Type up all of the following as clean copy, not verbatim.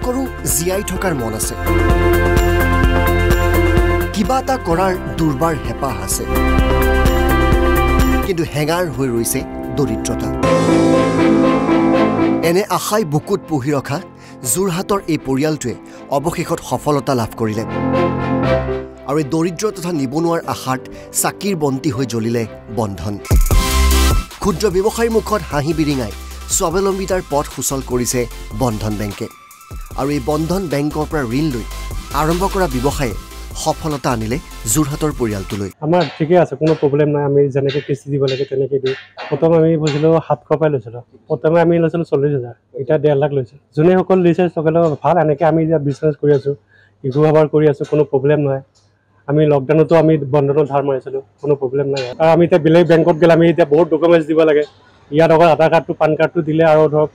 তেওঁলোকৰো জীয়াই থকাৰ মন আছে, কিবা এটা কৰাৰ দুৰ্বাৰ হেঁপাহ আছে, কিন্তু হেঙাৰ হৈ ৰৈছে দৰিদ্ৰতা। এনে আশাই বুকুত পুহি ৰখা যোৰহাটৰ এই পৰিয়ালটোৱে অৱশেষত সফলতা লাভ কৰিলে আৰু এই দৰিদ্ৰ তথা নিবনুৱাৰ আশাত চাকিৰ বন্তি হৈ জ্বলিলে বন্ধন। ক্ষুদ্ৰ ব্যৱসায়ীৰ মুখত হাঁহি বিৰিঙাই স্বাৱলম্বিতাৰ পথ সুচল কৰিছে বন্ধন বেংকে আৰু এই বন্ধন বেংকৰ পৰা ঋণ লৈ আৰম্ভ কৰা ব্যৱসায়ে সফলতা আনিলে যোৰহাটৰ পৰিয়ালটোলৈ। আমাৰ ঠিকে আছে, কোনো প্ৰব্লেম নাই। আমি যেনেকৈ কিস্তি দিব লাগে তেনেকৈ দিওঁ। প্ৰথম আমি বুজিলোঁ 700 পাই লৈছিলোঁ। প্ৰথমে আমি লৈছিলোঁ 40,000, এতিয়া 1.5 লাখ লৈছোঁ। যোনে সকল লৈছে সকলে ভাল। এনেকৈ আমি এতিয়া বিজনেছ কৰি আছোঁ, ইঘু ভাবাৰ কৰি আছোঁ, কোনো প্ৰব্লেম নহয়। আমি লকডাউনতো আমি বন্ধনত ধাৰ মাৰিছিলোঁ, কোনো প্ৰব্লেম নাই। আৰু আমি এতিয়া বেলেগ বেংকত গ'লে আমি এতিয়া বহুত ডকুমেণ্টছ দিব লাগে। ইয়াত অকল আধাৰ কাৰ্ডটো পান কাৰ্ডটো দিলে আৰু ধৰক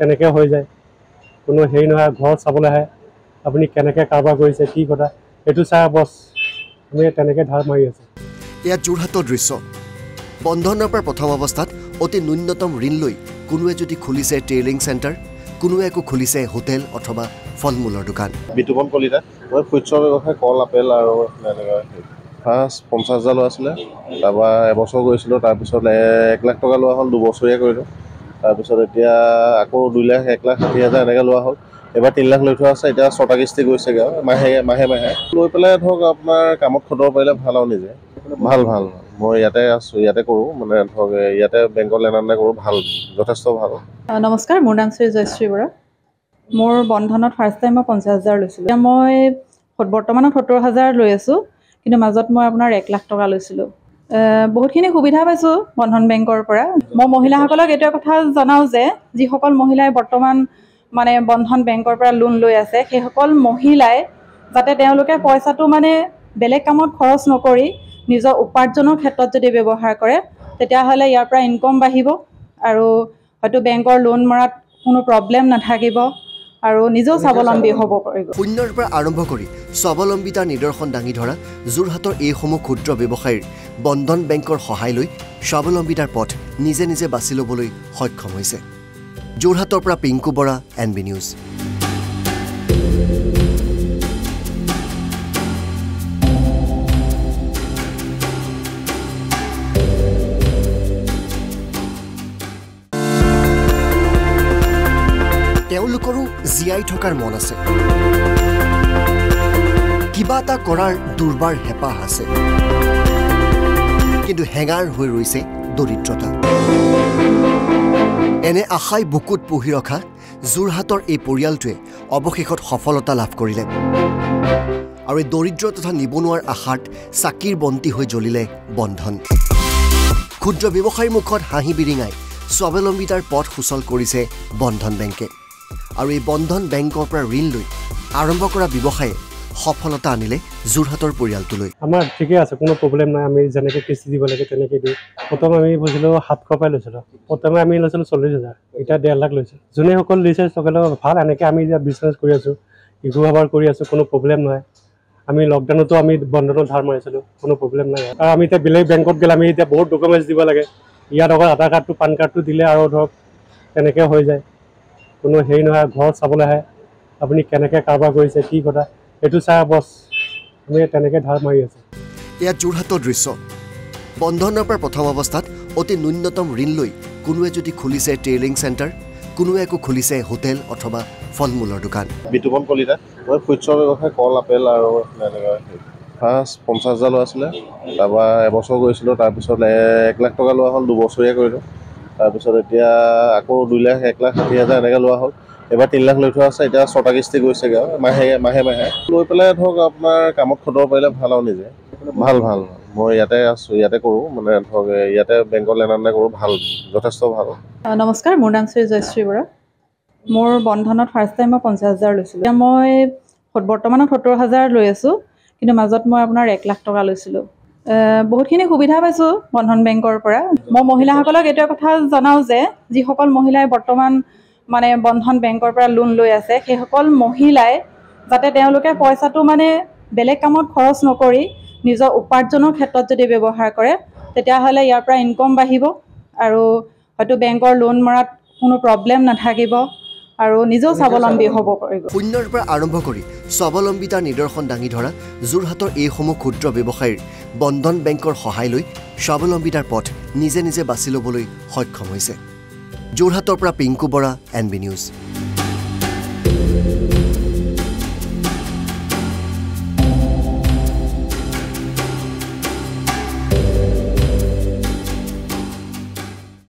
তেনেকৈ হৈ যায়, কোনো হেৰি নহয়। ঘৰত চাবলৈ আহে আপুনি কেনেকৈ কাৰোবাৰ কৰিছে, কি কথা এইটো চাই বছ আমি তেনেকৈ ধাৰ মাৰি আছোঁ। এয়া যোৰহাটৰ দৃশ্য। বন্ধনৰ পৰা প্ৰথম অৱস্থাত অতি ন্যূনতম ঋণ লৈ কোনোৱে যদি খুলিছে ট্ৰেইলিং চেণ্টাৰ, কোনোৱে একো খুলিছে হোটেল অথবা ফল মূলৰ দোকান। বিতুপন কলিতা, মই ফুডছৰ ব্যৱসায়, কল আপেল আৰু এনেকুৱা। ফাৰ্ষ্ট 50,000 লোৱা আছিলে, তাৰপৰা এবছৰ কৰিছিলোঁ, তাৰপিছত 1 লাখ টকা লোৱা হ'ল, 2 বছৰীয়া কৰিলোঁ। তাৰপিছত এতিয়া আকৌ 2 লাখ 1,60,000 এনেকৈ লোৱা হ'ল। এবাৰ 3 লাখ লৈ থোৱা আছে, এতিয়া 6টা কিস্তি গৈছেগৈ আৰু মাহে মাহে লৈ পেলাই ধৰক আপোনাৰ কামত খটাব পাৰিলে ভাল আৰু নিজে ভাল। মই ইয়াতে আছোঁ, ইয়াতে কৰোঁ, মানে ধৰক ইয়াতে বেংকৰ লেনদেন কৰোঁ, ভাল, যথেষ্ট ভাল। নমস্কাৰ, মোৰ নাম শ্ৰী জয়শ্ৰী বৰা। মোৰ বন্ধনত ফাৰ্ষ্ট টাইম মই 50,000 লৈছিলোঁ। এতিয়া মই বৰ্তমানত 70,000 লৈ আছোঁ, কিন্তু মাজত মই আপোনাৰ 1 লাখ টকা লৈছিলোঁ। বহুতখিনি সুবিধা পাইছোঁ বন্ধন বেংকৰ পৰা। মই মহিলাসকলক এইটো কথা জনাওঁ যে যিসকল মহিলাই বৰ্তমান মানে বন্ধন বেংকৰ পৰা লোন লৈ আছে, সেইসকল মহিলাই যাতে তেওঁলোকে পইচাটো মানে বেলেগ কামত খৰচ নকৰি নিজৰ উপাৰ্জনৰ ক্ষেত্ৰত যদি ব্যৱহাৰ কৰে, তেতিয়াহ'লে ইয়াৰ পৰা ইনকম বাঢ়িব আৰু হয়তো বেংকৰ লোন মৰাত কোনো প্ৰব্লেম নাথাকিব আৰু নিজেও স্বাৱলম্বী হ'ব পাৰিব। শূন্যৰ পৰা আৰম্ভ কৰি স্বাৱলম্বিতাৰ নিদৰ্শন দাঙি ধৰা যোৰহাটৰ এইসমূহ ক্ষুদ্ৰ ব্যৱসায়ীৰ বন্ধন বেংকৰ সহায় লৈ স্বাৱলম্বিতাৰ পথ নিজে নিজে বাছি ল'বলৈ সক্ষম হৈছে। যোৰহাটৰ পৰা পিংকু বৰা, NB নিউজ। তেওঁলোকৰো জীয়াই থকাৰ মন আছে, কিবা এটা কৰাৰ দুৰ্বাৰ হেঁপাহ আছে, কিন্তু হেঙাৰ হৈ ৰৈছে দৰিদ্ৰতা। এনে আশাই বুকুত পুহি ৰখা যোৰহাটৰ এই পৰিয়ালটোৱে অৱশেষত সফলতা লাভ কৰিলে আৰু এই দৰিদ্ৰ তথা নিবনুৱাৰ আশাত চাকিৰ বন্তি হৈ জ্বলিলে বন্ধন। ক্ষুদ্ৰ ব্যৱসায়ীৰ মুখত হাঁহি বিৰিঙাই স্বাৱলম্বিতাৰ পথ সুচল কৰিছে বন্ধন বেংকে আৰু এই বন্ধন বেংকৰ পৰা ঋণ লৈ আৰম্ভ কৰা ব্যৱসায়ে সফলতা আনিলে যোৰহাটৰ পৰিয়ালটোলৈ। আমাৰ ঠিকে আছে, কোনো প্ৰব্লেম নাই। আমি যেনেকৈ কিস্তি দিব লাগে তেনেকৈ দিওঁ। প্ৰথম আমি বুজিলোঁ 700 পাই লৈছিলোঁ। প্ৰথমে আমি লৈছিলোঁ 40,000, এতিয়া 1.5 লাখ লৈছোঁ। যোনে সকল লৈছে সকলে ভাল। এনেকৈ আমি এতিয়া বিজনেছ কৰি আছোঁ, ইঘু ভাবাৰ কৰি আছোঁ, কোনো প্ৰব্লেম নহয়। আমি লকডাউনতো আমি বন্ধনত ধাৰ মাৰিছিলোঁ, কোনো প্ৰব্লেম নাই। আৰু আমি এতিয়া বেলেগ বেংকত গ'লে আমি এতিয়া বহুত ডকুমেণ্টছ দিব লাগে। ইয়াত অকল আধাৰ কাৰ্ডটো পান কাৰ্ডটো দিলে আৰু ধৰক তেনেকৈ হৈ যায়, কোনো হেৰি নহয়। ঘৰত চাবলৈ আহে আপুনি কেনেকৈ কাৰোবাৰ কৰিছে, কি কথা এইটো চাই বছ আমি তেনেকৈ ধাৰ মাৰি আছোঁ। এয়া যোৰহাটৰ দৃশ্য। বন্ধনৰ পৰা প্ৰথম অৱস্থাত অতি ন্যূনতম ঋণ লৈ কোনোৱে যদি খুলিছে ট্ৰেইলিং চেণ্টাৰ, কোনোৱে একো খুলিছে হোটেল অথবা ফল মূলৰ দোকান। বিতুপন কলিতা, মই ফুডছৰ ব্যৱসায়, কল আপেল আৰু এনেকুৱা। ফাৰ্ষ্ট 50,000 লোৱা আছিলে, তাৰপৰা এবছৰ কৰিছিলোঁ, তাৰপিছত 1 লাখ টকা লোৱা হ'ল, 2 বছৰীয়া কৰিলোঁ। তাৰপিছত এতিয়া আকৌ 2 লাখ 1,60,000 এনেকৈ লোৱা হ'ল। এবাৰ 3 লাখ লৈ থোৱা আছে, এতিয়া 6টা কিস্তি গৈছেগৈ আৰু মাহে মাহে লৈ পেলাই ধৰক আপোনাৰ কামত খটাব পাৰিলে ভাল আৰু নিজে ভাল। মই ইয়াতে আছোঁ, ইয়াতে কৰোঁ, মানে ধৰক ইয়াতে বেংকৰ লেনদেন কৰোঁ, ভাল, যথেষ্ট ভাল। নমস্কাৰ, মোৰ নাম শ্ৰী জয়শ্ৰী বৰা। মোৰ বন্ধনত ফাৰ্ষ্ট টাইম মই 50,000 লৈছিলোঁ। এতিয়া মই বৰ্তমানত 70,000 লৈ আছোঁ, কিন্তু মাজত মই আপোনাৰ 1 লাখ টকা লৈছিলোঁ। বহুতখিনি সুবিধা পাইছোঁ বন্ধন বেংকৰ পৰা। মই মহিলাসকলক এইটো কথা জনাওঁ যে যিসকল মহিলাই বৰ্তমান মানে বন্ধন বেংকৰ পৰা লোন লৈ আছে, সেইসকল মহিলাই যাতে তেওঁলোকে পইচাটো মানে বেলেগ কামত খৰচ নকৰি নিজৰ উপাৰ্জনৰ ক্ষেত্ৰত যদি ব্যৱহাৰ কৰে, তেতিয়াহ'লে ইয়াৰ পৰা ইনকম বাঢ়িব আৰু হয়তো বেংকৰ লোন মৰাত কোনো প্ৰব্লেম নাথাকিব আৰু নিজেও স্বাৱলম্বী হ'ব পাৰিব। শূন্যৰ পৰা আৰম্ভ কৰি স্বাৱলম্বিতাৰ নিদৰ্শন দাঙি ধৰা যোৰহাটৰ এইসমূহ ক্ষুদ্ৰ ব্যৱসায়ীৰ বন্ধন বেংকৰ সহায় লৈ স্বাৱলম্বিতাৰ পথ নিজে নিজে বাছি ল'বলৈ সক্ষম হৈছে। যোৰহাটৰ পৰা পিংকু বৰা, NB নিউজ।